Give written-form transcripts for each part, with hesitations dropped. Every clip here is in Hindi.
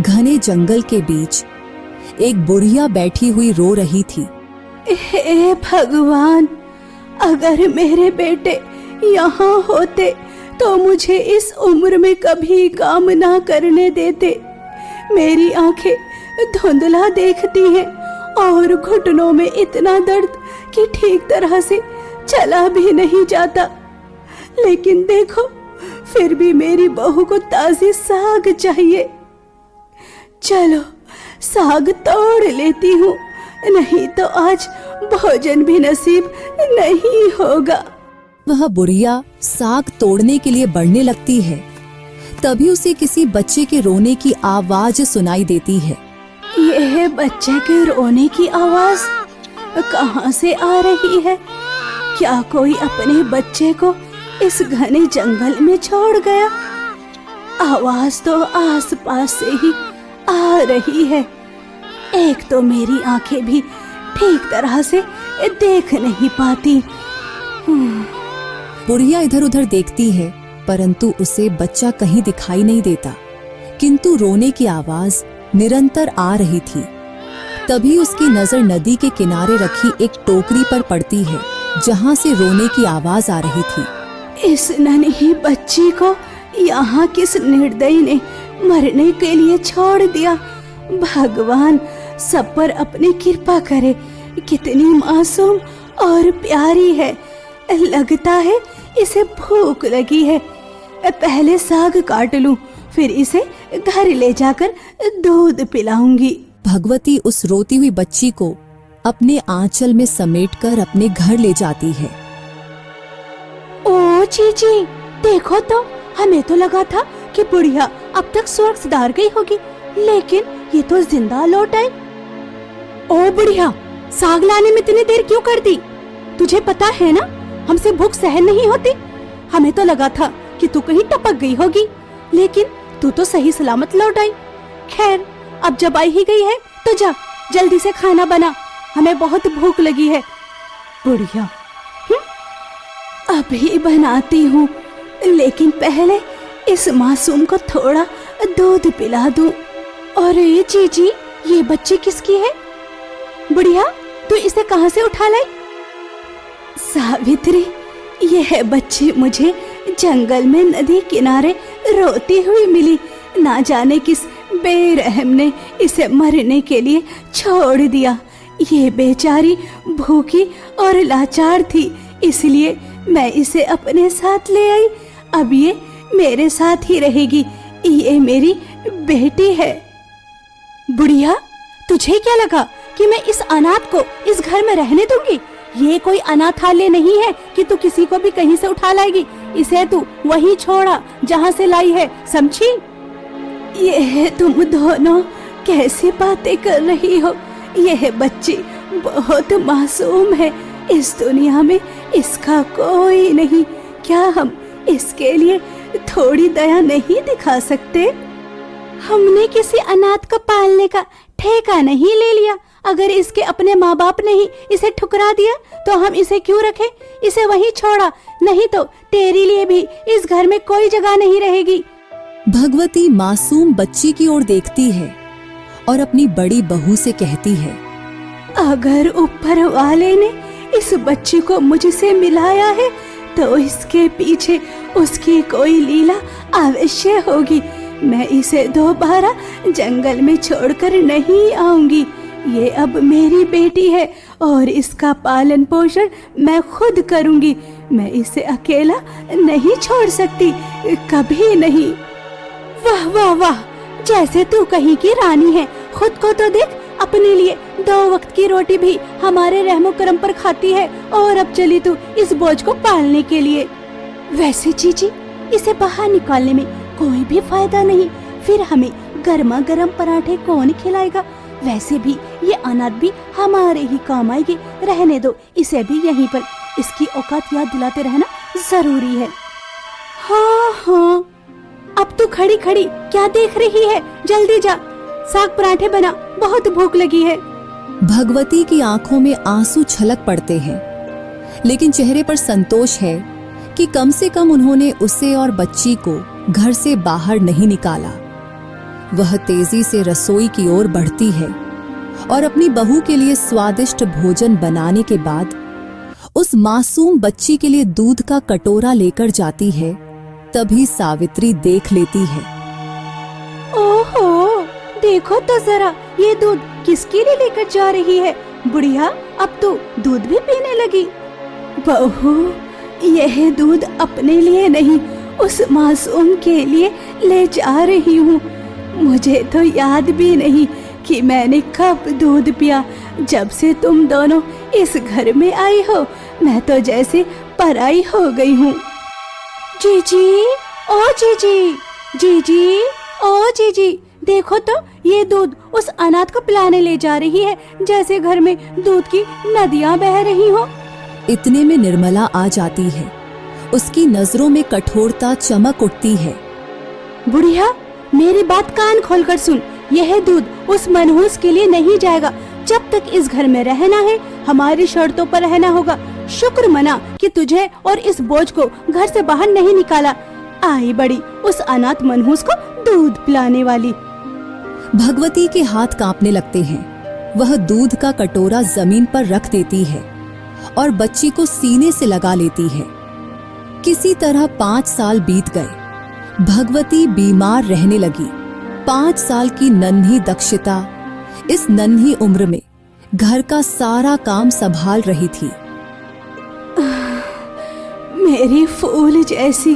घने जंगल के बीच एक बुढ़िया बैठी हुई रो रही थी। हे भगवान, अगर मेरे बेटे यहाँ होते तो मुझे इस उम्र में कभी काम ना करने देते। मेरी आंखें धुंधला देखती हैं और घुटनों में इतना दर्द कि ठीक तरह से चला भी नहीं जाता। लेकिन देखो, फिर भी मेरी बहू को ताजी साग चाहिए। चलो साग तोड़ लेती हूँ, नहीं तो आज भोजन भी नसीब नहीं होगा। वह बुढ़िया साग तोड़ने के लिए बढ़ने लगती है। तभी उसे किसी बच्चे के रोने की आवाज सुनाई देती है। यह बच्चे के रोने की आवाज कहाँ से आ रही है? क्या कोई अपने बच्चे को इस घने जंगल में छोड़ गया? आवाज तो आसपास से ही आ रही है। एक तो मेरी आंखें भी ठीक तरह से देख नहीं पाती। बुढ़िया इधर उधर देखती है, परंतु उसे बच्चा कहीं दिखाई नहीं देता। किंतु रोने की आवाज निरंतर आ रही थी। तभी उसकी नजर नदी के किनारे रखी एक टोकरी पर पड़ती है, जहाँ से रोने की आवाज आ रही थी। इस नन्ही बच्ची को यहाँ किस निर्दयी ने मरने के लिए छोड़ दिया? भगवान सब पर अपनी कृपा करे। कितनी मासूम और प्यारी है। लगता है इसे भूख लगी है। पहले साग काट लूं, फिर इसे घर ले जाकर दूध पिलाऊंगी। भगवती उस रोती हुई बच्ची को अपने आंचल में समेटकर अपने घर ले जाती है। ओ जीजी, देखो तो, हमें तो लगा था कि बुढ़िया अब तक स्वर्ग सिधार गई होगी, लेकिन ये तो जिंदा लौट आई। ओ बुढ़िया, साग लाने में इतनी देर क्यों कर दी? तुझे पता है ना, हमसे भूख सहन नहीं होती। हमें तो लगा था कि तू कहीं टपक गई होगी, लेकिन तू तो सही सलामत लौट आई। खैर, अब जब आई ही गई है तो जा जल्दी से खाना बना, हमें बहुत भूख लगी है। बुढ़िया, अभी बनाती हूँ, लेकिन पहले इस मासूम को थोड़ा दूध पिला दूं। और ये जीजी, ये बच्ची किसकी है? बुढ़िया, तू इसे कहाँ से उठा लाई? सावित्री, यह बच्ची मुझे जंगल में नदी किनारे रोती हुई मिली। ना जाने किस बेरहम ने इसे मरने के लिए छोड़ दिया। ये बेचारी भूखी और लाचार थी, इसलिए मैं इसे अपने साथ ले आई। अब ये मेरे साथ ही रहेगी। ये मेरी बेटी है। बुढ़िया, तुझे क्या लगा कि मैं इस अनाथ को इस घर में रहने दूंगी? ये कोई अनाथालय नहीं है कि तू किसी को भी कहीं से उठा लाएगी। इसे तू वहीं छोड़ा जहाँ से लाई है, समझी? ये तुम दोनों कैसी बातें कर रही हो? यह बच्ची बहुत मासूम है। इस दुनिया में इसका कोई नहीं। क्या हम इसके लिए थोड़ी दया नहीं दिखा सकते? हमने किसी अनाथ को पालने का ठेका नहीं ले लिया। अगर इसके अपने माँ बाप ने ही इसे ठुकरा दिया तो हम इसे क्यों रखें? इसे वहीं छोड़ा, नहीं तो तेरे लिए भी इस घर में कोई जगह नहीं रहेगी। भगवती मासूम बच्ची की ओर देखती है और अपनी बड़ी बहू से कहती है, अगर ऊपर वाले ने इस बच्ची को मुझसे मिलाया है तो इसके पीछे उसकी कोई लीला अवश्य होगी। मैं इसे दोबारा जंगल में छोड़कर नहीं आऊंगी। ये अब मेरी बेटी है और इसका पालन पोषण मैं खुद करूंगी। मैं इसे अकेला नहीं छोड़ सकती, कभी नहीं। वाह वाह वाह, जैसे तू कहीं की रानी है। खुद को तो देख, अपने लिए 2 वक्त की रोटी भी हमारे रहमो करम पर खाती है, और अब चली तू इस बोझ को पालने के लिए। वैसे जीजी, इसे बाहर निकालने में कोई भी फायदा नहीं। फिर हमें गर्मा गर्म पराठे कौन खिलाएगा? वैसे भी ये अनाथ भी हमारे ही काम आएगी। रहने दो इसे भी यहीं पर। इसकी औकात याद दिलाते रहना जरूरी है। हाँ हाँ, अब तू खड़ी खड़ी क्या देख रही है? जल्दी जा, साग पराठे बना, बहुत भूख लगी है। भगवती की आंखों में आंसू छलक पड़ते हैं, लेकिन चेहरे पर संतोष है कि कम से कम उन्होंने उसे और बच्ची को घर से बाहर नहीं निकाला। वह तेजी से रसोई की ओर बढ़ती है और अपनी बहू के लिए स्वादिष्ट भोजन बनाने के बाद उस मासूम बच्ची के लिए दूध का कटोरा लेकर जाती है। तभी सावित्री देख लेती है। ओहो, देखो तो जरा, ये दूध किसके लिए लेकर जा रही है? बुढ़िया, अब तो दूध भी पीने लगी। बहू, यह दूध अपने लिए नहीं, उस मासूम के लिए ले जा रही हूँ। मुझे तो याद भी नहीं कि मैंने कब दूध पिया। जब से तुम दोनों इस घर में आई हो, मैं तो जैसे पराई हो गई हूँ। जीजी, ओ जीजी, जीजी, ओ जीजी, देखो तो ये दूध उस अनाथ को पिलाने ले जा रही है, जैसे घर में दूध की नदियाँ बह रही हो। इतने में निर्मला आ जाती है। उसकी नजरों में कठोरता चमक उठती है। बुढ़िया, मेरी बात कान खोलकर सुन। यह दूध उस मनहूस के लिए नहीं जाएगा। जब तक इस घर में रहना है, हमारी शर्तों पर रहना होगा। शुक्र मना कि तुझे और इस बोझ को घर से बाहर नहीं निकाला। आई बड़ी उस अनाथ मनहूस को दूध पिलाने वाली। भगवती के हाथ कांपने लगते हैं। वह दूध का कटोरा जमीन पर रख देती है और बच्ची को सीने से लगा लेती है। किसी तरह 5 साल बीत गए। भगवती बीमार रहने लगी। 5 साल की नन्ही दक्षिता इस नन्ही उम्र में घर का सारा काम संभाल रही थी। मेरी फूल जैसी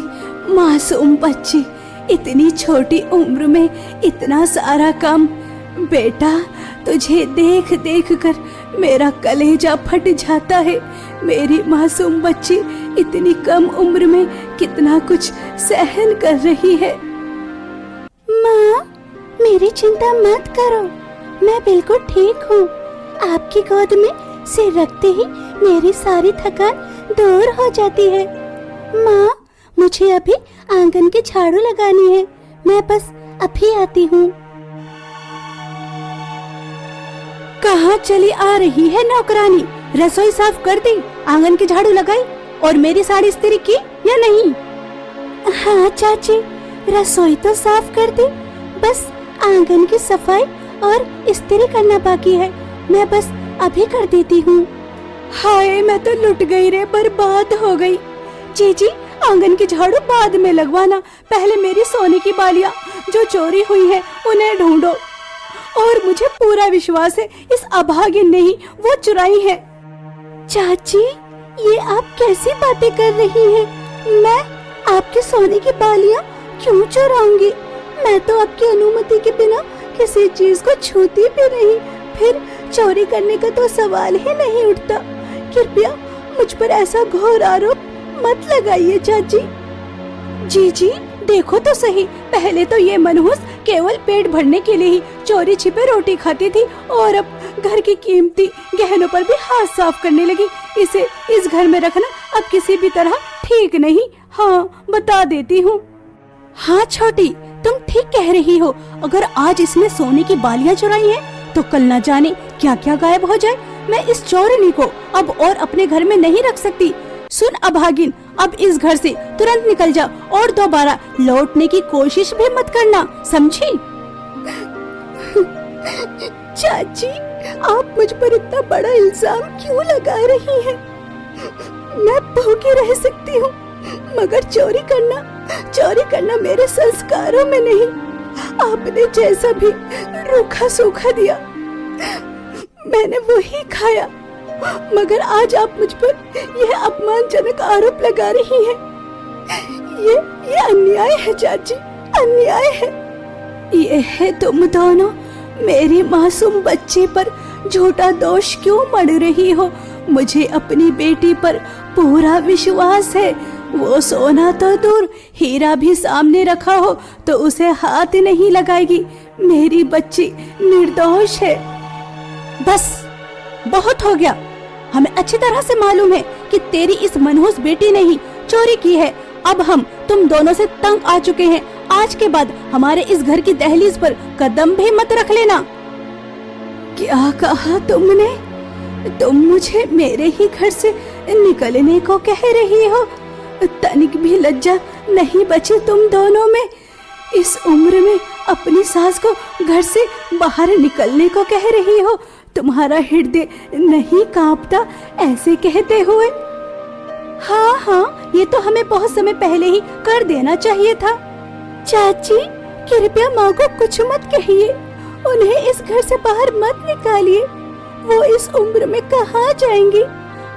मासूम बच्ची, इतनी छोटी उम्र में इतना सारा काम। बेटा, तुझे देख देख कर मेरा कलेजा फट जाता है। मेरी मासूम बच्ची इतनी कम उम्र में कितना कुछ सहन कर रही है। माँ, मेरी चिंता मत करो, मैं बिल्कुल ठीक हूँ। आपकी गोद में सिर रखते ही मेरी सारी थकान दूर हो जाती है। माँ, मुझे अभी आंगन की झाड़ू लगानी है, मैं बस अभी आती हूँ। कहाँ चली आ रही है नौकरानी? रसोई साफ कर दी, आंगन की झाड़ू लगाई और मेरी साड़ी इस्त्री की या नहीं? हाँ चाची, रसोई तो साफ कर दी, बस आंगन की सफाई और इस्त्री करना बाकी है। मैं बस अभी कर देती हूँ। हाय, मैं तो लुट गई रे, बर्बाद हो गई। जीजी, आंगन की झाड़ू बाद में लगवाना, पहले मेरी सोने की बालियाँ जो चोरी हुई है उन्हें ढूंढो। और मुझे पूरा विश्वास है इस अभागिन ने ही वो चुराई है। चाची, ये आप कैसी बातें कर रही हैं? मैं आपके सोने की बालियाँ क्यों चुराऊंगी? मैं तो आपकी अनुमति के बिना किसी चीज को छूती भी नहीं। फिर चोरी करने का तो सवाल ही नहीं उठता। कृपया मुझ पर ऐसा घोर आरोप मत लगाइए चाची। जीजी, देखो तो सही, पहले तो ये मनहूस केवल पेट भरने के लिए ही चोरी छिपे रोटी खाती थी और अब घर की कीमती गहनों पर भी हाथ साफ करने लगी। इसे इस घर में रखना अब किसी भी तरह ठीक नहीं। हाँ, बता देती हूँ। हाँ छोटी, तुम ठीक कह रही हो। अगर आज इसने सोने की बालियाँ चुराई हैं, तो कल न जाने क्या क्या गायब हो जाए। मैं इस चोरनी को अब और अपने घर में नहीं रख सकती। सुन अभागिन, अब इस घर से तुरंत निकल जा और दोबारा लौटने की कोशिश भी मत करना, समझी? चाची, आप मुझ पर इतना बड़ा इल्जाम क्यों लगा रही हैं? मैं भूखी रह सकती हूँ, मगर चोरी करना मेरे संस्कारों में नहीं। आपने जैसा भी रूखा सूखा दिया, मैंने वही खाया। मगर आज आप मुझ पर यह अपमानजनक आरोप लगा रही हैं। ये अन्याय है चाची, अन्याय है। ये है तुम दोनों मेरी मासूम बच्चे पर झूठा दोष क्यों मढ़ रही हो? मुझे अपनी बेटी पर पूरा विश्वास है। वो सोना तो दूर, हीरा भी सामने रखा हो तो उसे हाथ नहीं लगाएगी। मेरी बच्ची निर्दोष है। बस बहुत हो गया। हमें अच्छी तरह से मालूम है कि तेरी इस मनहूस बेटी ने ही चोरी की है। अब हम तुम दोनों से तंग आ चुके हैं। आज के बाद हमारे इस घर की दहलीज पर कदम भी मत रख लेना। क्या कहा तुमने? तुम मुझे मेरे ही घर से निकलने को कह रही हो? तनिक भी लज्जा नहीं बची तुम दोनों में? इस उम्र में अपनी सास को घर से बाहर निकलने को कह रही हो? तुम्हारा हृदय नहीं कांपता ऐसे कहते हुए? हाँ हाँ, ये तो हमें बहुत समय पहले ही कर देना चाहिए था। चाची, कृपया माँ को कुछ मत कहिए, उन्हें इस घर से बाहर मत निकालिए। वो इस उम्र में कहाँ जाएंगी?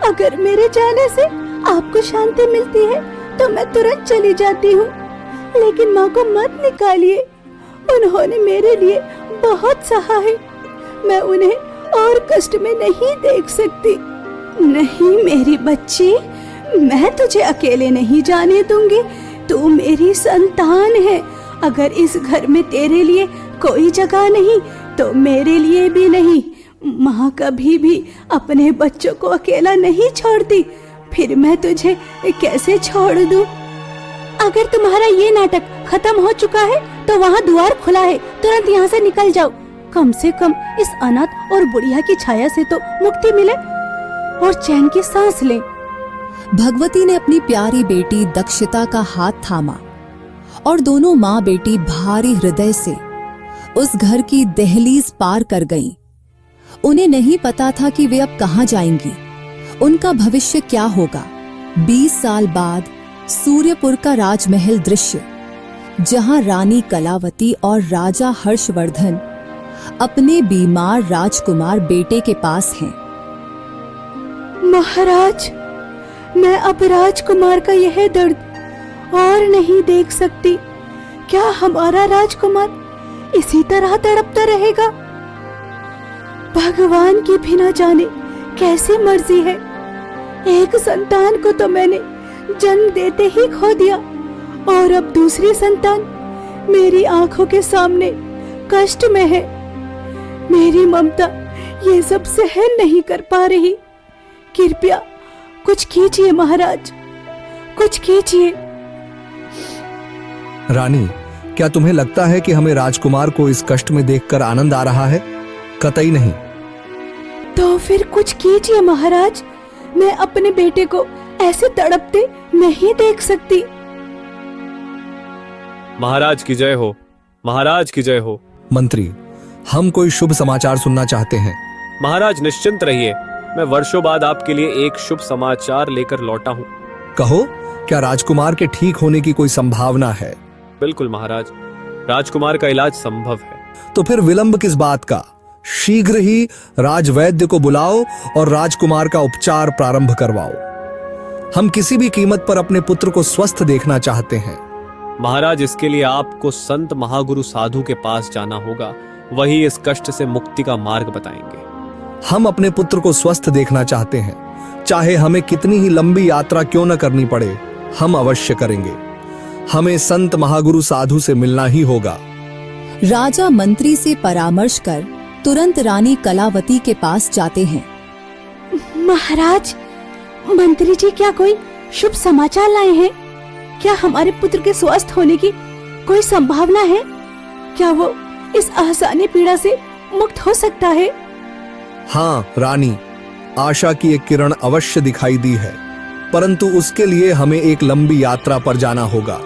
अगर मेरे जाने से आपको शांति मिलती है तो मैं तुरंत चली जाती हूँ, लेकिन माँ को मत निकालिए। उन्होंने मेरे लिए बहुत सहा है, मैं उन्हें और कष्ट में नहीं देख सकती। नहीं मेरी बच्ची, मैं तुझे अकेले नहीं जाने दूंगी। तू मेरी संतान है। अगर इस घर में तेरे लिए कोई जगह नहीं तो मेरे लिए भी नहीं। माँ कभी भी अपने बच्चों को अकेला नहीं छोड़ती, फिर मैं तुझे कैसे छोड़ दूं? अगर तुम्हारा ये नाटक खत्म हो चुका है तो वहाँ द्वार खुला है, तुरंत यहाँ से निकल जाओ। कम से कम इस अनाथ और बुढ़िया की छाया से तो मुक्ति मिले और चैन की सांस ले। भगवती ने अपनी प्यारी बेटी दक्षिता का हाथ थामा और दोनों माँ बेटी भारी हृदय से उस घर की दहलीज पार कर गईं। उन्हें नहीं पता था कि वे अब कहाँ जाएंगी, उनका भविष्य क्या होगा। 20 साल बाद सूर्यपुर का राजमहल दृश्य, जहां रानी कलावती और राजा हर्षवर्धन अपने बीमार राजकुमार बेटे के पास हैं। महाराज, मैं अब राजकुमार का यह दर्द और नहीं देख सकती। क्या हमारा राजकुमार इसी तरह तड़पता रहेगा? भगवान की भी न जाने कैसी मर्जी है। एक संतान को तो मैंने जन्म देते ही खो दिया और अब दूसरी संतान मेरी आंखों के सामने कष्ट में है। मेरी ममता ये सब सहन नहीं कर पा रही। कृपया कुछ कीजिए महाराज, कुछ कीजिए। रानी, क्या तुम्हें लगता है कि हमें राजकुमार को इस कष्ट में देखकर आनंद आ रहा है? कतई नहीं। तो फिर कुछ कीजिए महाराज, मैं अपने बेटे को ऐसे तड़पते नहीं देख सकती। महाराज की जय हो, महाराज की जय हो। मंत्री, हम कोई शुभ समाचार सुनना चाहते हैं। महाराज निश्चिंत रहिए, मैं वर्षों बाद आपके लिए एक शुभ समाचार लेकर लौटा हूँ। कहो, क्या राजकुमार के ठीक होने की कोई संभावना है? बिल्कुल महाराज, राजकुमार का इलाज संभव है। तो फिर विलंब किस बात का? शीघ्र ही राजवैद्य को बुलाओ और राजकुमार का उपचार प्रारंभ करवाओ। हम किसी भी कीमत पर अपने पुत्र को स्वस्थ देखना चाहते हैं। महाराज, इसके लिए आपको संत महागुरु साधु के पास जाना होगा, वही इस कष्ट से मुक्ति का मार्ग बताएंगे। हम अपने पुत्र को स्वस्थ देखना चाहते हैं, चाहे हमें कितनी ही लंबी यात्रा क्यों न करनी पड़े, हम अवश्य करेंगे। हमें संत महागुरु साधु से मिलना ही होगा। राजा मंत्री से परामर्श कर तुरंत रानी कलावती के पास जाते हैं। महाराज, मंत्री जी क्या कोई शुभ समाचार लाए हैं? क्या हमारे पुत्र के स्वस्थ होने की कोई संभावना है? क्या वो इस आसानी पीड़ा से मुक्त हो सकता है? हाँ रानी, आशा की एक किरण अवश्य दिखाई दी है, परंतु उसके लिए हमें एक लंबी यात्रा पर जाना होगा।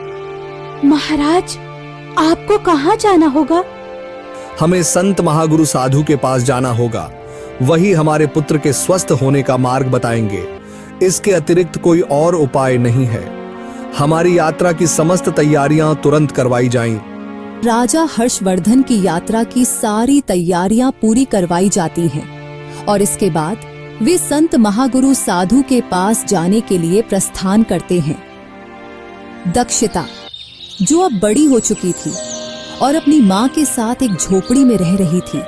महाराज, आपको कहाँ जाना होगा? हमें संत महागुरु साधु के पास जाना होगा, वही हमारे पुत्र के स्वस्थ होने का मार्ग बताएंगे। इसके अतिरिक्त कोई और उपाय नहीं है। हमारी यात्रा की समस्त तैयारियां तुरंत करवाई जाएं। राजा हर्षवर्धन की यात्रा की सारी तैयारियां पूरी करवाई जाती हैं और इसके बाद वे संत महागुरु साधु के पास जाने के लिए प्रस्थान करते हैं। दक्षिता, जो अब बड़ी हो चुकी थी और अपनी माँ के साथ एक झोपड़ी में रह रही थी।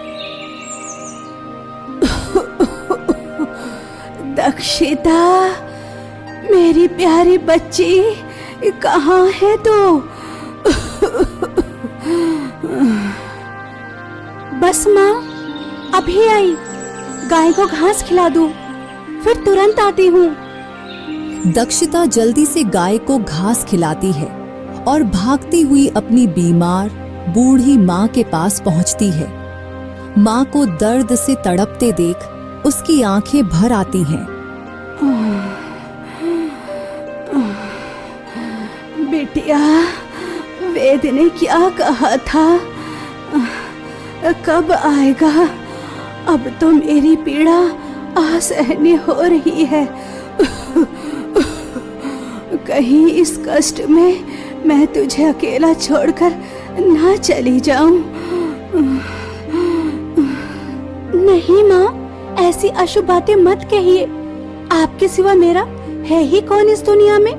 दक्षिता, मेरी प्यारी बच्ची, कहाँ है तू? बस माँ, अभी आई। गाय को घास खिला दूं, फिर तुरंत आती हूँ। दक्षिता जल्दी से गाय को घास खिलाती है और भागती हुई अपनी बीमार बूढ़ी माँ के पास पहुँचती है। माँ को दर्द से तड़पते देख उसकी आंखें भर आती हैं। बेटिया, वेद ने क्या कहा था? कब आएगा? अब तो मेरी पीड़ा असहनीय हो रही है। कहीं इस कष्ट में मैं तुझे अकेला छोड़कर ना चली जाऊं। नहीं माँ, ऐसी अशुभ बातें मत कहिए। आपके सिवा मेरा है ही कौन इस दुनिया में?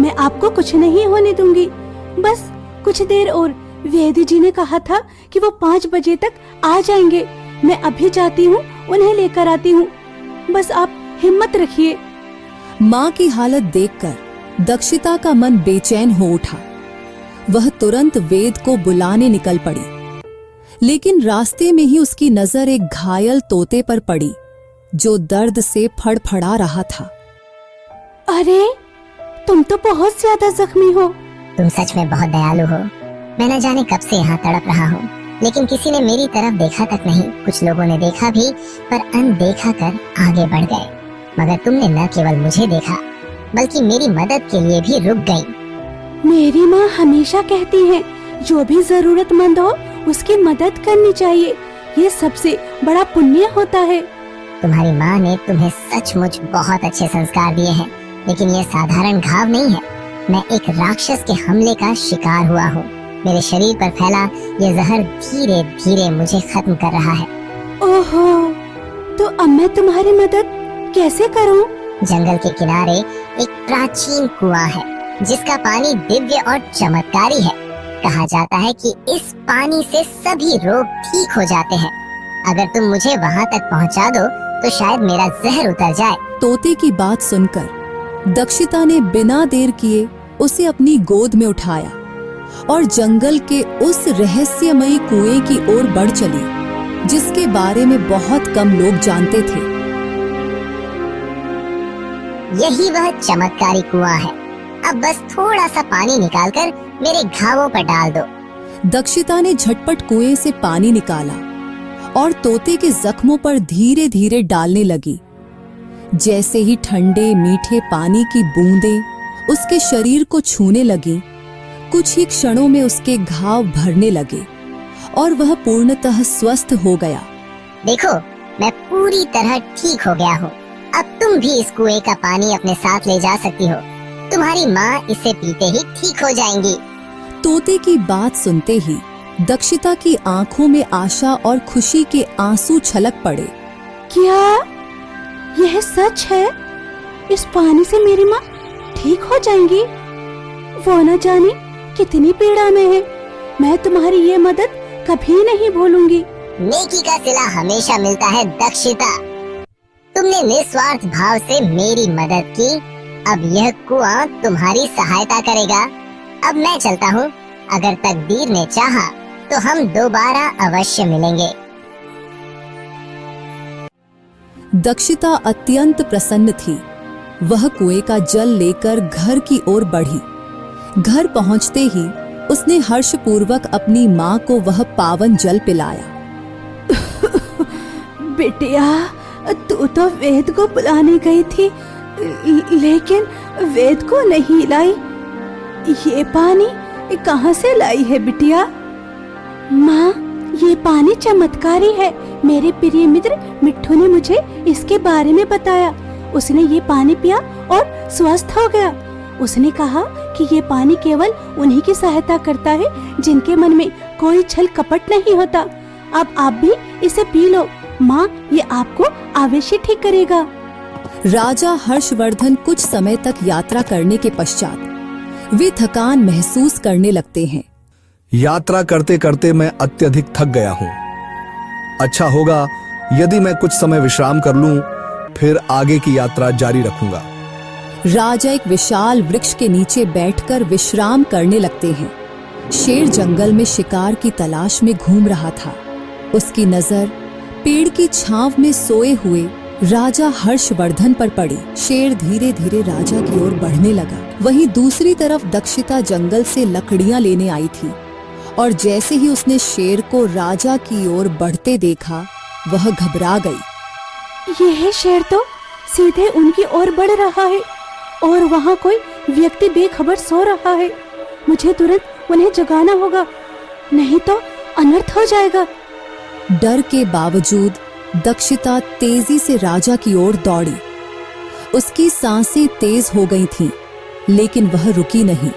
मैं आपको कुछ नहीं होने दूंगी। बस कुछ देर और। वेद जी ने कहा था कि वो 5 बजे तक आ जाएंगे। मैं अभी जाती हूँ, उन्हें लेकर आती हूँ। बस आप हिम्मत रखिए। माँ की हालत देखकर दक्षिता का मन बेचैन हो उठा। वह तुरंत वेद को बुलाने निकल पड़ी, लेकिन रास्ते में ही उसकी नजर एक घायल तोते पर पड़ी जो दर्द से फड़फड़ा रहा था। अरे, तुम तो बहुत ज्यादा जख्मी हो। तुम सच में बहुत दयालु हो। मैं न जाने कब से यहाँ तड़प रहा हूँ, लेकिन किसी ने मेरी तरफ देखा तक नहीं। कुछ लोगों ने देखा भी, पर अनदेखा कर आगे बढ़ गए। मगर तुमने न केवल मुझे देखा, बल्कि मेरी मदद के लिए भी रुक गई। मेरी माँ हमेशा कहती है, जो भी जरूरतमंद हो उसकी मदद करनी चाहिए। ये सबसे बड़ा पुण्य होता है। तुम्हारी माँ ने तुम्हें सचमुच बहुत अच्छे संस्कार दिए हैं, लेकिन ये साधारण घाव नहीं है। मैं एक राक्षस के हमले का शिकार हुआ हूँ। मेरे शरीर पर फैला ये जहर धीरे धीरे मुझे खत्म कर रहा है। ओहो, तो अब मैं तुम्हारी मदद कैसे करूं? जंगल के किनारे एक प्राचीन कुआं है, जिसका पानी दिव्य और चमत्कारी है। कहा जाता है कि इस पानी से सभी रोग ठीक हो जाते हैं। अगर तुम मुझे वहाँ तक पहुँचा दो तो शायद मेरा जहर उतर जाए। तोते की बात सुनकर दक्षिता ने बिना देर किए उसे अपनी गोद में उठाया और जंगल के उस रहस्यमयी कुएं की ओर बढ़ चली, जिसके बारे में बहुत कम लोग जानते थे। यही वह चमत्कारी कुआं है। अब बस थोड़ा सा पानी निकालकर मेरे घावों पर डाल दो। दक्षिता ने झटपट कुएं से पानी निकाला और तोते के जख्मों पर धीरे धीरे डालने लगी। जैसे ही ठंडे मीठे पानी की बूंदें उसके शरीर को छूने लगी, कुछ ही क्षणों में उसके घाव भरने लगे और वह पूर्णतः स्वस्थ हो गया। देखो, मैं पूरी तरह ठीक हो गया हूँ। अब तुम भी इस कुएं का पानी अपने साथ ले जा सकती हो। तुम्हारी माँ इसे पीते ही ठीक हो जाएंगी। तोते की बात सुनते ही दक्षिता की आंखों में आशा और खुशी के आंसू छलक पड़े। क्या यह सच है? इस पानी से मेरी माँ ठीक हो जाएंगी? वो न जाने कितनी पीड़ा में है। मैं तुम्हारी ये मदद कभी नहीं भूलूंगी। नेकी का सिला हमेशा मिलता है दक्षिता। तुमने निस्वार्थ भाव से मेरी मदद की। अब यह कुआं तुम्हारी सहायता करेगा। अब मैं चलता हूँ। अगर तकदीर ने चाहा तो हम दोबारा अवश्य मिलेंगे। दक्षिता अत्यंत प्रसन्न थी। वह कुएं का जल लेकर घर की ओर बढ़ी। घर पहुंचते ही उसने हर्षपूर्वक अपनी माँ को वह पावन जल पिलाया। बिटिया, तू तो वेद को बुलाने गई थी, लेकिन वेद को नहीं लाई। ये पानी कहाँ से लाई है बिटिया? माँ, ये पानी चमत्कारी है। मेरे प्रिय मित्र मिट्ठू ने मुझे इसके बारे में बताया। उसने ये पानी पिया और स्वस्थ हो गया। उसने कहा कि ये पानी केवल उन्हीं की सहायता करता है जिनके मन में कोई छल कपट नहीं होता। अब आप भी इसे पी लो। माँ, ये आपको अवश्य ठीक करेगा। राजा हर्षवर्धन कुछ समय तक यात्रा करने के पश्चात वे थकान महसूस करने लगते हैं। यात्रा करते करते मैं अत्यधिक थक गया हूँ। अच्छा होगा यदि मैं कुछ समय विश्राम कर लूं, फिर आगे की यात्रा जारी रखूंगा। राजा एक विशाल वृक्ष के नीचे बैठकर विश्राम करने लगते हैं। शेर जंगल में शिकार की तलाश में घूम रहा था। उसकी नजर पेड़ की छांव में सोए हुए राजा हर्षवर्धन पर पड़ी। शेर धीरे धीरे राजा की ओर बढ़ने लगा। वहीं दूसरी तरफ दक्षिता जंगल से लकड़ियां लेने आई थी और जैसे ही उसने शेर को राजा की ओर बढ़ते देखा, वह घबरा गई। यह शेर तो सीधे उनकी ओर बढ़ रहा है और वहाँ कोई व्यक्ति बेखबर सो रहा है। मुझे तुरंत उन्हें जगाना होगा, नहीं तो अनर्थ हो जाएगा। डर के बावजूद दक्षिता तेजी से राजा की ओर दौड़ी। उसकी सांसें तेज हो गई थीं, लेकिन वह रुकी नहीं।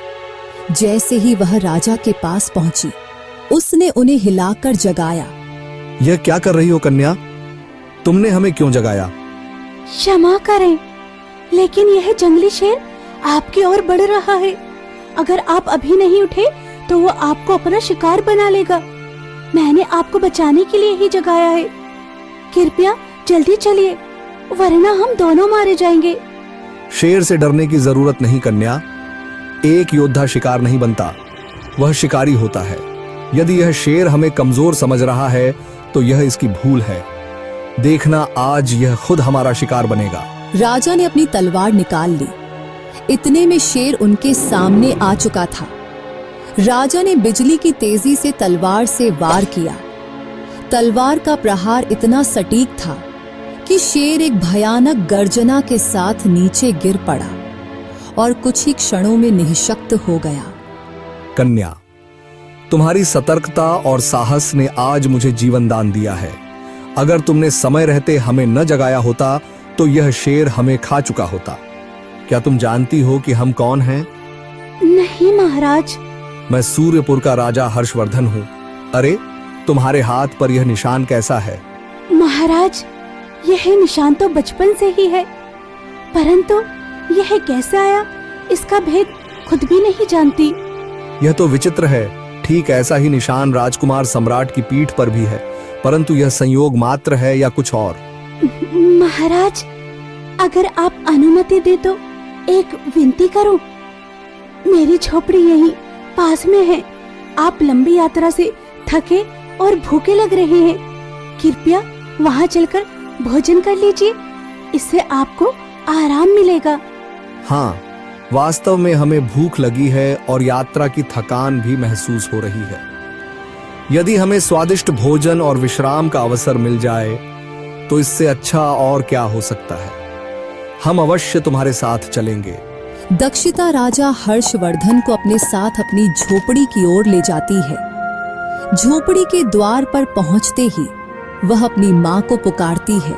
जैसे ही वह राजा के पास पहुंची, उसने उन्हें हिलाकर जगाया। यह क्या कर रही हो कन्या? तुमने हमें क्यों जगाया? क्षमा करें, लेकिन यह जंगली शेर आपकी ओर बढ़ रहा है। अगर आप अभी नहीं उठे तो वो आपको अपना शिकार बना लेगा। मैंने आपको बचाने के लिए ही जगाया है। कृपया जल्दी चलिए, वरना हम दोनों मारे जाएंगे। शेर से डरने की जरूरत नहीं कन्या। एक योद्धा शिकार नहीं बनता, वह शिकारी होता है। यदि यह शेर हमें कमजोर समझ रहा है तो यह इसकी भूल है। देखना, आज यह खुद हमारा शिकार बनेगा। राजा ने अपनी तलवार निकाल ली। इतने में शेर उनके सामने आ चुका था। राजा ने बिजली की तेजी से तलवार से वार किया। तलवार का प्रहार इतना सटीक था कि शेर एक भयानक गर्जना के साथ नीचे गिर पड़ा और कुछ ही क्षणों में निःशक्त हो गया। कन्या, तुम्हारी सतर्कता और साहस ने आज मुझे जीवन दान दिया है। अगर तुमने समय रहते हमें न जगाया होता तो यह शेर हमें खा चुका होता। क्या तुम जानती हो कि हम कौन हैं? नहीं महाराज। मैं सूर्यपुर का राजा हर्षवर्धन हूँ। अरे, तुम्हारे हाथ पर यह निशान कैसा है? महाराज, यह निशान तो बचपन से ही है, परंतु यह कैसे आया इसका भेद खुद भी नहीं जानती। यह तो विचित्र है। ठीक ऐसा ही निशान राजकुमार सम्राट की पीठ पर भी है, परंतु यह संयोग मात्र है या कुछ और? महाराज, अगर आप अनुमति दे तो एक विनती करूं। मेरी झोपड़ी यहीं पास में है। आप लंबी यात्रा से थके और भूखे लग रहे हैं। कृपया वहां चलकर भोजन कर लीजिए, इससे आपको आराम मिलेगा। हाँ, वास्तव में हमें भूख लगी है और यात्रा की थकान भी महसूस हो रही है। यदि हमें स्वादिष्ट भोजन और विश्राम का अवसर मिल जाए तो इससे अच्छा और क्या हो सकता है। हम अवश्य तुम्हारे साथ चलेंगे। दक्षिता राजा हर्षवर्धन को अपने साथ अपनी झोपड़ी की ओर ले जाती है। झोपड़ी के द्वार पर पहुंचते ही वह अपनी मां को पुकारती है।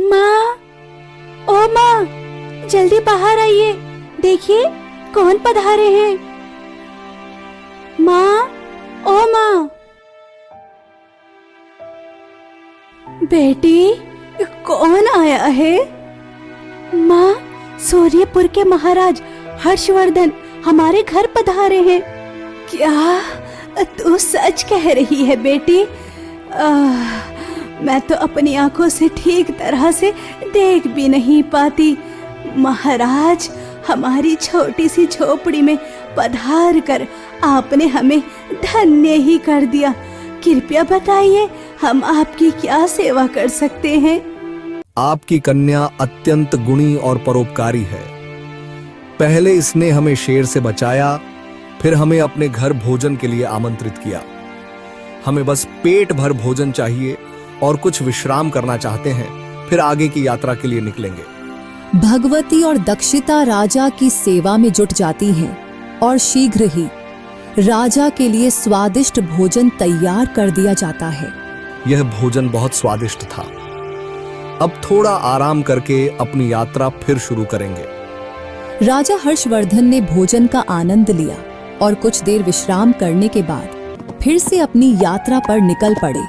माँ, ओ माँ, जल्दी बाहर आइए। देखिए कौन पधारे हैं। माँ, ओ माँ। बेटी, कौन आया है? माँ, सूर्यपुर के महाराज हर्षवर्धन हमारे घर पधारे हैं। क्या तू सच कह रही है बेटी? मैं तो अपनी आंखों से ठीक तरह से देख भी नहीं पाती। महाराज, हमारी छोटी सी झोपड़ी में पधार कर आपने हमें धन्य ही कर दिया। कृपया बताइए, हम आपकी क्या सेवा कर सकते हैं? आपकी कन्या अत्यंत गुणी और परोपकारी है। पहले इसने हमें शेर से बचाया, फिर हमें अपने घर भोजन के लिए आमंत्रित किया। हमें बस पेट भर भोजन चाहिए और कुछ विश्राम करना चाहते हैं, फिर आगे की यात्रा के लिए निकलेंगे। भगवती और दक्षिता राजा की सेवा में जुट जाती हैं और शीघ्र ही राजा के लिए स्वादिष्ट भोजन तैयार कर दिया जाता है। यह भोजन बहुत स्वादिष्ट था। अब थोड़ा आराम करके अपनी यात्रा फिर शुरू करेंगे। राजा हर्षवर्धन ने भोजन का आनंद लिया और कुछ देर विश्राम करने के बाद फिर से अपनी यात्रा पर निकल पड़े।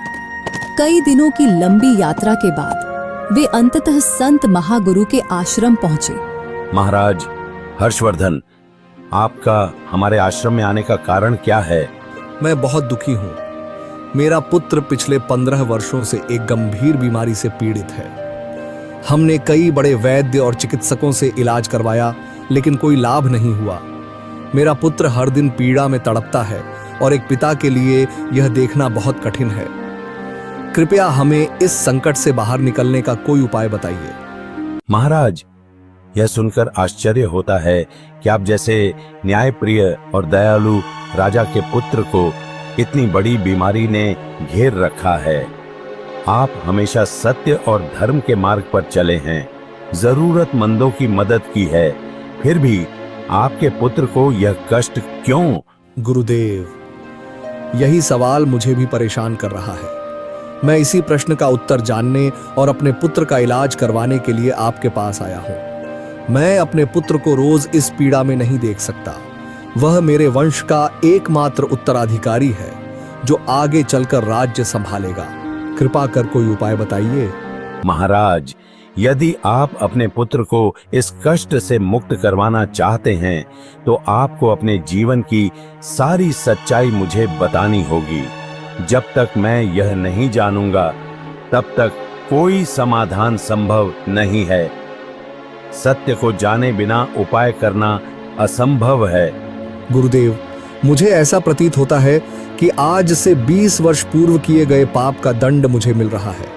कई दिनों की लंबी यात्रा के बाद वे अंततः संत महागुरु के आश्रम पहुंचे। महाराज हर्षवर्धन, आपका हमारे आश्रम में आने का कारण क्या है? मैं बहुत दुखी हूँ। मेरा पुत्र पिछले 15 वर्षों से एक गंभीर बीमारी से पीड़ित है। हमने कई बड़े वैद्य और चिकित्सकों से इलाज करवाया, लेकिन कोई लाभ नहीं हुआ। मेरा पुत्र हर दिन पीड़ा में तड़पता है और एक पिता के लिए यह देखना बहुत कठिन है। कृपया हमें इस संकट से बाहर निकलने का कोई उपाय बताइए। महाराज, यह सुनकर आश्चर्य होता है कि आप जैसे न्यायप्रिय और दयालु राजा के पुत्र को इतनी बड़ी बीमारी ने घेर रखा है। आप हमेशा सत्य और धर्म के मार्ग पर चले हैं, जरूरतमंदों की मदद की है, फिर भी आपके पुत्र को यह कष्ट क्यों? गुरुदेव, यही सवाल मुझे भी परेशान कर रहा है। मैं इसी प्रश्न का उत्तर जानने और अपने पुत्र का इलाज करवाने के लिए आपके पास आया हूं। मैं अपने पुत्र को रोज इस पीड़ा में नहीं देख सकता। वह मेरे वंश का एकमात्र उत्तराधिकारी है जो आगे चलकर राज्य संभालेगा। कृपा कर कोई उपाय बताइए। महाराज, यदि आप अपने पुत्र को इस कष्ट से मुक्त करवाना चाहते हैं तो आपको अपने जीवन की सारी सच्चाई मुझे बतानी होगी। जब तक मैं यह नहीं जानूंगा तब तक कोई समाधान संभव नहीं है। सत्य को जाने बिना उपाय करना असंभव है। गुरुदेव, मुझे ऐसा प्रतीत होता है कि आज से 20 वर्ष पूर्व किए गए पाप का दंड मुझे मिल रहा है।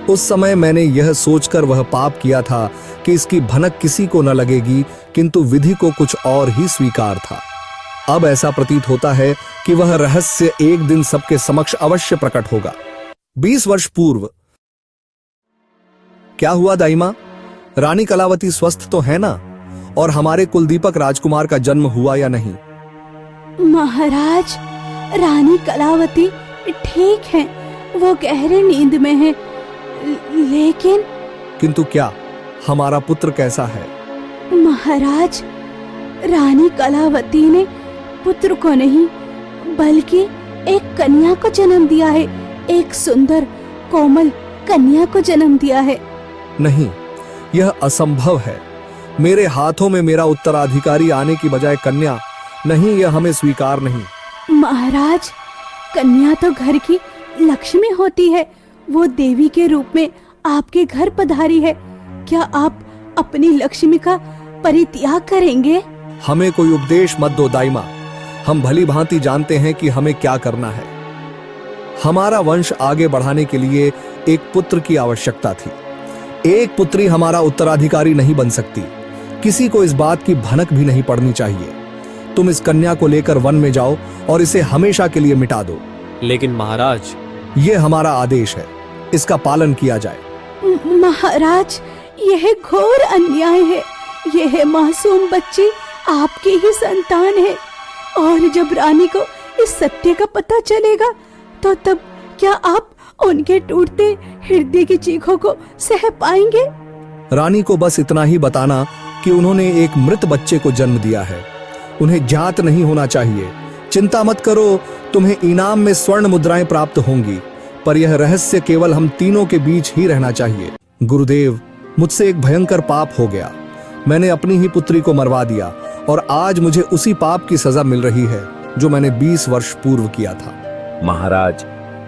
उस समय मैंने यह सोचकर वह पाप किया था कि इसकी भनक किसी को न लगेगी, किंतु विधि को कुछ और ही स्वीकार था। अब ऐसा प्रतीत होता है कि वह रहस्य एक दिन सबके समक्ष अवश्य प्रकट होगा। 20 वर्ष पूर्व क्या हुआ दाईमा? रानी कलावती स्वस्थ तो है ना? और हमारे कुलदीपक राजकुमार का जन्म हुआ या नहीं? महाराज, रानी कलावती ठीक है, वो गहरे नींद में है। लेकिन किंतु क्या हमारा पुत्र कैसा है? महाराज, रानी कलावती ने पुत्र को नहीं बल्कि एक कन्या को जन्म दिया है। एक सुंदर कोमल कन्या को जन्म दिया है। नहीं, यह असंभव है। मेरे हाथों में मेरा उत्तराधिकारी आने की बजाय कन्या। नहीं, यह हमें स्वीकार नहीं। महाराज, कन्या तो घर की लक्ष्मी होती है। वो देवी के रूप में आपके घर पधारी है। क्या आप अपनी लक्ष्मी का परित्याग करेंगे? हमें कोई उपदेश मत दो दाईमा। हम भली भांति जानते हैं कि हमें क्या करना है। हमारा वंश आगे बढ़ाने के लिए एक पुत्र की आवश्यकता थी। एक पुत्री हमारा उत्तराधिकारी नहीं बन सकती। किसी को इस बात की भनक भी नहीं पड़नी चाहिए। तुम इस कन्या को लेकर वन में जाओ और इसे हमेशा के लिए मिटा दो। लेकिन महाराज, यह हमारा आदेश है, इसका पालन किया जाए। महाराज, यह घोर अन्याय है। यह मासूम बच्ची आपकी ही संतान है, और जब रानी को इस सत्य का पता चलेगा तो तब क्या आप उनके टूटते हृदय की चीखों को सह पाएंगे? रानी को बस इतना ही बताना कि उन्होंने एक मृत बच्चे को जन्म दिया है। उन्हें ज्ञात नहीं होना चाहिए। चिंता मत करो, तुम्हें इनाम में स्वर्ण मुद्राएं प्राप्त होंगी, पर यह रहस्य केवल हम तीनों के बीच ही रहना चाहिए। गुरुदेव, मुझसे एक भयंकर पाप हो गया। मैंने अपनी ही पुत्री को मरवा दिया और आज मुझे उसी पाप की सजा मिल रही है जो मैंने 20 वर्ष पूर्व किया था। महाराज,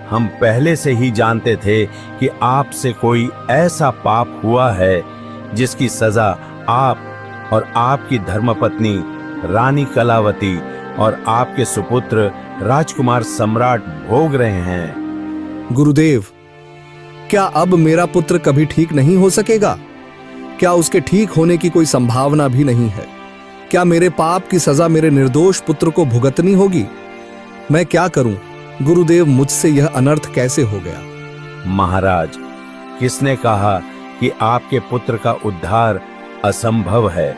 हम पहले से ही जानते थे कि आपसे कोई ऐसा पाप हुआ है जिसकी सजा आप और आपकी धर्मपत्नी रानी कलावती और आपके सुपुत्र राजकुमार सम्राट भोग रहे हैं। गुरुदेव, क्या अब मेरा पुत्र कभी ठीक नहीं हो सकेगा? क्या उसके ठीक होने की कोई संभावना भी नहीं है? क्या मेरे पाप की सजा मेरे निर्दोष पुत्र को भुगतनी होगी? मैं क्या करूं? गुरुदेव, मुझसे यह अनर्थ कैसे हो गया? महाराज, किसने कहा कि आपके पुत्र का उद्धार असंभव है?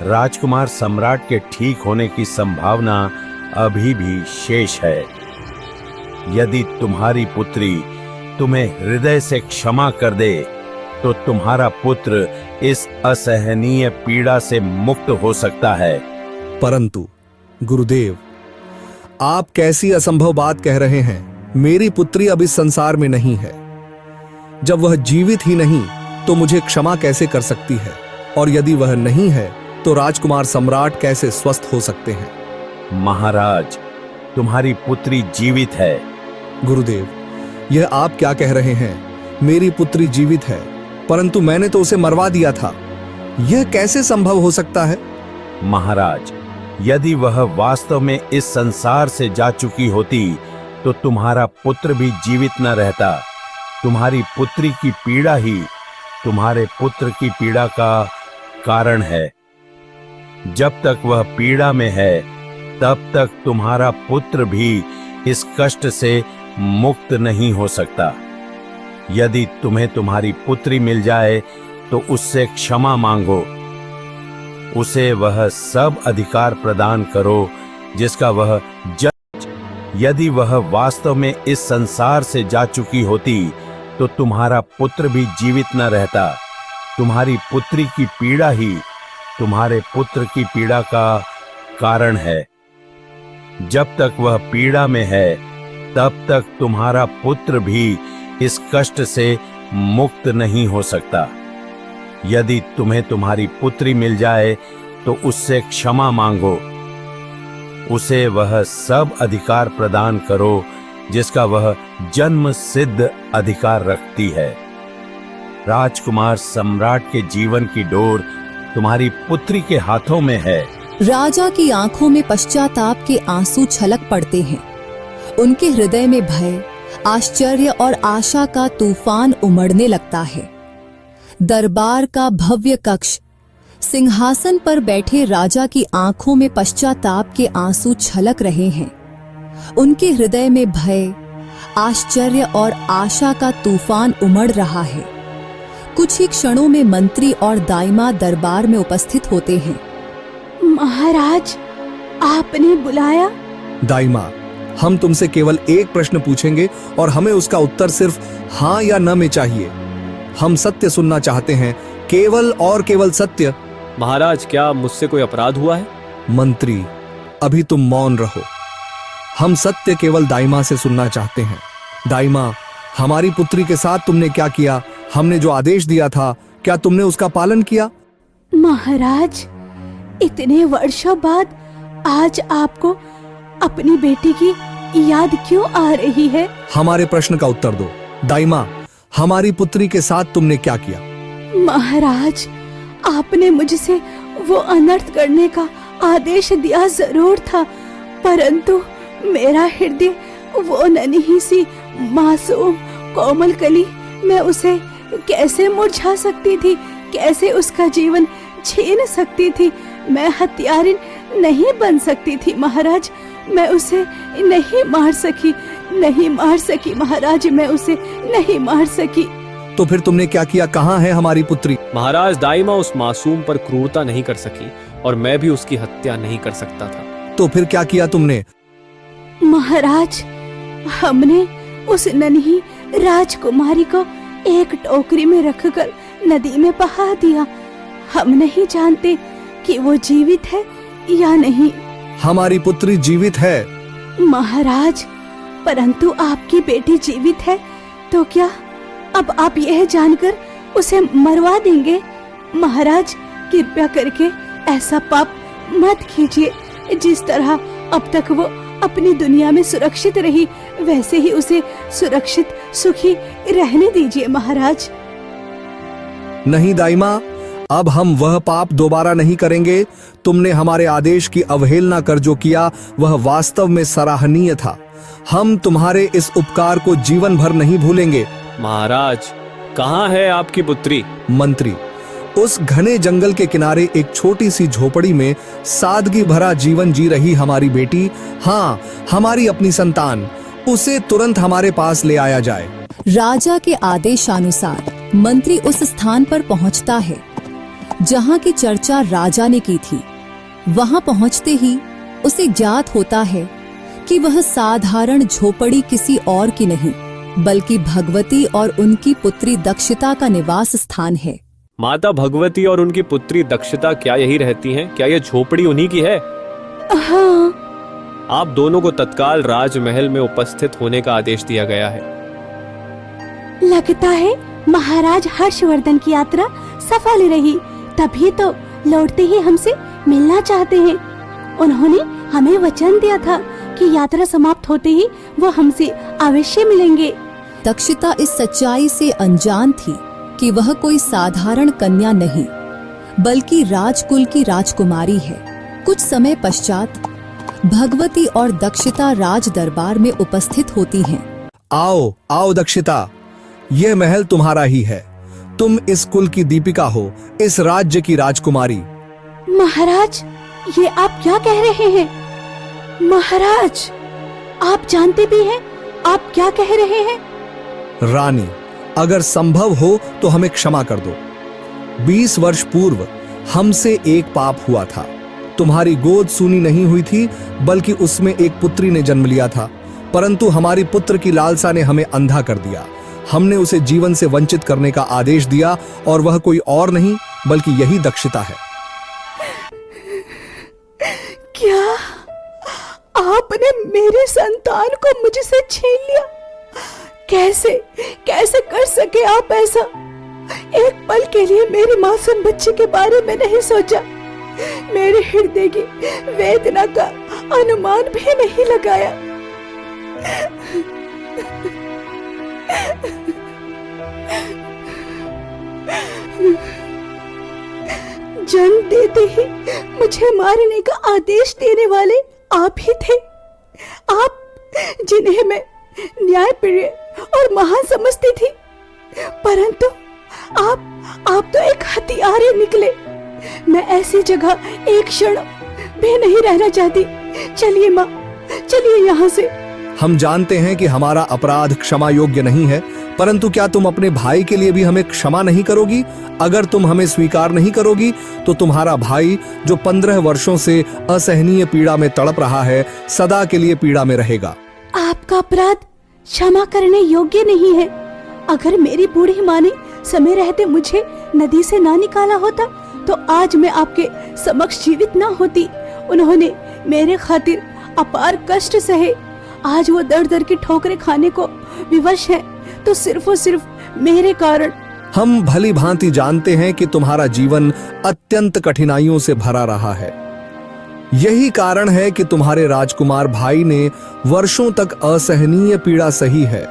राजकुमार सम्राट के ठीक होने की संभावना अभी भी शेष है। यदि तुम्हारी पुत्री तुम्हें हृदय से क्षमा कर दे तो तुम्हारा पुत्र इस असहनीय पीड़ा से मुक्त हो सकता है। परंतु गुरुदेव, आप कैसी असंभव बात कह रहे हैं? मेरी पुत्री अब इस संसार में नहीं है। जब वह जीवित ही नहीं तो मुझे क्षमा कैसे कर सकती है? और यदि वह नहीं है तो राजकुमार सम्राट कैसे स्वस्थ हो सकते हैं? महाराज, तुम्हारी पुत्री जीवित है। गुरुदेव, यह आप क्या कह रहे हैं? मेरी पुत्री जीवित है, परंतु मैंने तो उसे मरवा दिया था। यह कैसे संभव हो सकता है? महाराज, यदि वह वास्तव में इस संसार से जा चुकी होती तो तुम्हारा पुत्र भी जीवित न रहता। तुम्हारी पुत्री की पीड़ा ही तुम्हारे पुत्र की पीड़ा का कारण है। जब तक वह पीड़ा में है तब तक तुम्हारा पुत्र भी इस कष्ट से मुक्त नहीं हो सकता। यदि तुम्हें तुम्हारी पुत्री मिल जाए तो उससे क्षमा मांगो। उसे वह सब अधिकार प्रदान करो जिसका वह यदि वह वास्तव में इस संसार से जा चुकी होती तो तुम्हारा पुत्र भी जीवित न रहता। तुम्हारी पुत्री की पीड़ा ही तुम्हारे पुत्र की पीड़ा का कारण है। जब तक वह पीड़ा में है तब तक तुम्हारा पुत्र भी इस कष्ट से मुक्त नहीं हो सकता। यदि तुम्हें तुम्हारी पुत्री मिल जाए तो उससे क्षमा मांगो, उसे वह सब अधिकार प्रदान करो जिसका वह जन्म सिद्ध अधिकार रखती है। राजकुमार सम्राट के जीवन की डोर तुम्हारी पुत्री के हाथों में है। राजा की आंखों में पश्चाताप के आंसू छलक पड़ते हैं। उनके हृदय में भय, आश्चर्य और आशा का तूफान उमड़ने लगता है। दरबार का भव्य कक्ष, सिंहासन पर बैठे राजा की आंखों में पश्चाताप के आंसू छलक रहे हैं। उनके हृदय में भय, आश्चर्य और आशा का तूफान उमड़ रहा है। कुछ ही क्षणों में मंत्री और दाइमा दरबार में उपस्थित होते हैं। महाराज, आपने बुलाया? दाइमा, हम तुमसे केवल एक प्रश्न पूछेंगे और हमें उसका उत्तर सिर्फ हाँ या न में चाहिए। हम सत्य सुनना चाहते हैं, केवल और केवल सत्य। महाराज, क्या मुझसे कोई अपराध हुआ है? मंत्री, अभी तुम मौन रहो। हम सत्य केवल दाइमा से सुनना चाहते हैं। दाइमा, हमारी पुत्री के साथ तुमने क्या किया? हमने जो आदेश दिया था, क्या तुमने उसका पालन किया? महाराज, इतने वर्षों बाद आज आपको अपनी बेटी की याद क्यों आ रही है? हमारे प्रश्न का उत्तर दो। दाइमा, हमारी पुत्री के साथ तुमने क्या किया? महाराज, आपने मुझसे वो अनर्थ करने का आदेश दिया जरूर था, परंतु मेरा हृदय वो नन्ही सी मासूम कोमल कली, मैं उसे कैसे मुरझा सकती थी? कैसे उसका जीवन छीन सकती थी? मैं हत्यारिन नहीं बन सकती थी महाराज। मैं उसे नहीं मार सकी महाराज, मैं उसे नहीं मार सकी। तो फिर तुमने क्या किया? कहाँ है हमारी पुत्री? महाराज, दाइमा उस मासूम पर क्रूरता नहीं कर सकी और मैं भी उसकी हत्या नहीं कर सकता था। तो फिर क्या किया तुमने? महाराज, हमने उस नन्ही राजकुमारी को एक टोकरी में रखकर नदी में बहा दिया। हम नहीं जानते कि वो जीवित है या नहीं। हमारी पुत्री जीवित है महाराज, परंतु आपकी बेटी जीवित है तो क्या अब आप यह जानकर उसे मरवा देंगे? महाराज, कृपया करके ऐसा पाप मत कीजिए। जिस तरह अब तक वो अपनी दुनिया में सुरक्षित रही, वैसे ही उसे सुरक्षित सुखी रहने दीजिए महाराज। नहीं दाइमा, अब हम वह पाप दोबारा नहीं करेंगे। तुमने हमारे आदेश की अवहेलना कर जो किया वह वास्तव में सराहनीय था। हम तुम्हारे इस उपकार को जीवन भर नहीं भूलेंगे। महाराज, कहाँ है आपकी पुत्री? मंत्री, उस घने जंगल के किनारे एक छोटी सी झोपड़ी में सादगी भरा जीवन जी रही हमारी बेटी, हाँ, हमारी अपनी संतान, उसे तुरंत हमारे पास ले आया जाए। राजा के आदेशानुसार मंत्री उस स्थान पर पहुंचता है जहां की चर्चा राजा ने की थी। वहां पहुंचते ही उसे ज्ञात होता है कि वह साधारण झोपड़ी किसी और की नहीं बल्कि भगवती और उनकी पुत्री दक्षिता का निवास स्थान है। माता भगवती और उनकी पुत्री दक्षिता क्या यही रहती हैं? क्या यह झोपड़ी उन्हीं की है? हाँ। आप दोनों को तत्काल राजमहल में उपस्थित होने का आदेश दिया गया है। लगता है महाराज हर्षवर्धन की यात्रा सफल रही, तभी तो लौटते ही हमसे मिलना चाहते हैं। उन्होंने हमें वचन दिया था कि यात्रा समाप्त होते ही वो हमसे अवश्य मिलेंगे। दक्षिता इस सच्चाई से अनजान थी कि वह कोई साधारण कन्या नहीं बल्कि राजकुल की राजकुमारी है। कुछ समय पश्चात भगवती और दक्षिता राज दरबार में उपस्थित होती हैं। आओ आओ दक्षिता, यह महल तुम्हारा ही है। तुम इस कुल की दीपिका हो, इस राज्य की राजकुमारी। महाराज, ये आप क्या कह रहे हैं? महाराज, आप जानते भी हैं आप क्या कह रहे हैं? रानी, अगर संभव हो तो हमें क्षमा कर दो। 20 वर्ष पूर्व हमसे एक पाप हुआ था। तुम्हारी गोद सूनी नहीं हुई थी बल्कि उसमें एक पुत्री ने जन्म लिया था। परंतु हमारी पुत्र की लालसा ने हमें अंधा कर दिया। हमने उसे जीवन से वंचित करने का आदेश दिया और वह कोई और नहीं बल्कि यही दक्षिता है। क्या आपने मेरे संतान को मुझसे छीन लिया? कैसे कैसे कर सके आप ऐसा? एक पल के लिए मेरे मासूम बच्चे के बारे में नहीं सोचा, मेरे हृदय की वेदना का अनुमान भी नहीं लगाया। जन्म देते ही मुझे मारने का आदेश देने वाले आप ही थे, आप जिन्हें मैं न्यायप्रिय और महान समझती थी, परंतु आप तो एक हत्यारे निकले। मैं ऐसी जगह एक क्षण भी नहीं रहना चाहती। चलिए माँ, चलिए यहाँ से। हम जानते हैं कि हमारा अपराध क्षमा योग्य नहीं है, परंतु क्या तुम अपने भाई के लिए भी हमें क्षमा नहीं करोगी? अगर तुम हमें स्वीकार नहीं करोगी तो तुम्हारा भाई, जो 15 वर्षों से असहनीय पीड़ा में तड़प रहा है, सदा के लिए पीड़ा में रहेगा। आपका अपराध क्षमा करने योग्य नहीं है। अगर मेरी बूढ़ी माँ ने समय रहते मुझे नदी से ना निकाला होता तो आज मैं आपके समक्ष जीवित ना होती। उन्होंने मेरे खातिर अपार कष्ट सहे। आज वो दर दर की ठोकरें खाने को विवश है तो सिर्फ और सिर्फ मेरे कारण। हम भली भांति जानते हैं कि तुम्हारा जीवन अत्यंत कठिनाइयों से भरा रहा है। यही कारण है कि तुम्हारे राजकुमार भाई ने वर्षों तक असहनीय पीड़ा सही है।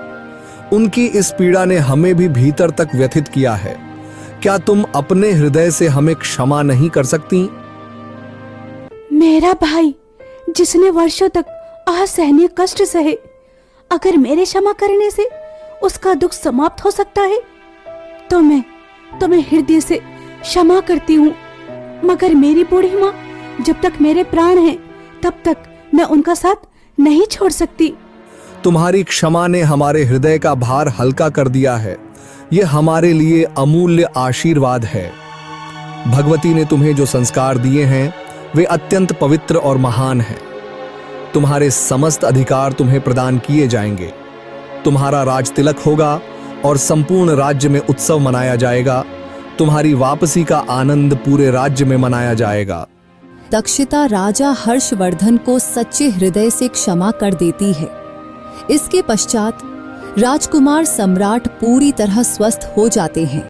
उनकी इस पीड़ा ने हमें भी भीतर तक व्यथित किया है। क्या तुम अपने हृदय से हमें क्षमा नहीं कर सकती? मेरा भाई जिसने वर्षों तक असहनीय कष्ट सहे, अगर मेरे क्षमा करने से उसका दुख समाप्त हो सकता है तो मैं हृदय से क्षमा करती हूँ। मगर मेरी बूढ़ी माँ, जब तक मेरे प्राण हैं तब तक मैं उनका साथ नहीं छोड़ सकती। तुम्हारी क्षमा ने हमारे हृदय का भार हल्का कर दिया है। यह हमारे लिए अमूल्य आशीर्वाद है। भगवती ने तुम्हें जो संस्कार दिए हैं वे अत्यंत पवित्र और महान हैं। तुम्हारे समस्त अधिकार तुम्हें प्रदान किए जाएंगे। तुम्हारा राज तिलक होगा और संपूर्ण राज्य में उत्सव मनाया जाएगा। तुम्हारी वापसी का आनंद पूरे राज्य में मनाया जाएगा। दक्षिता राजा हर्षवर्धन को सच्चे हृदय से क्षमा कर देती है। इसके पश्चात राजकुमार सम्राट पूरी तरह स्वस्थ हो जाते हैं।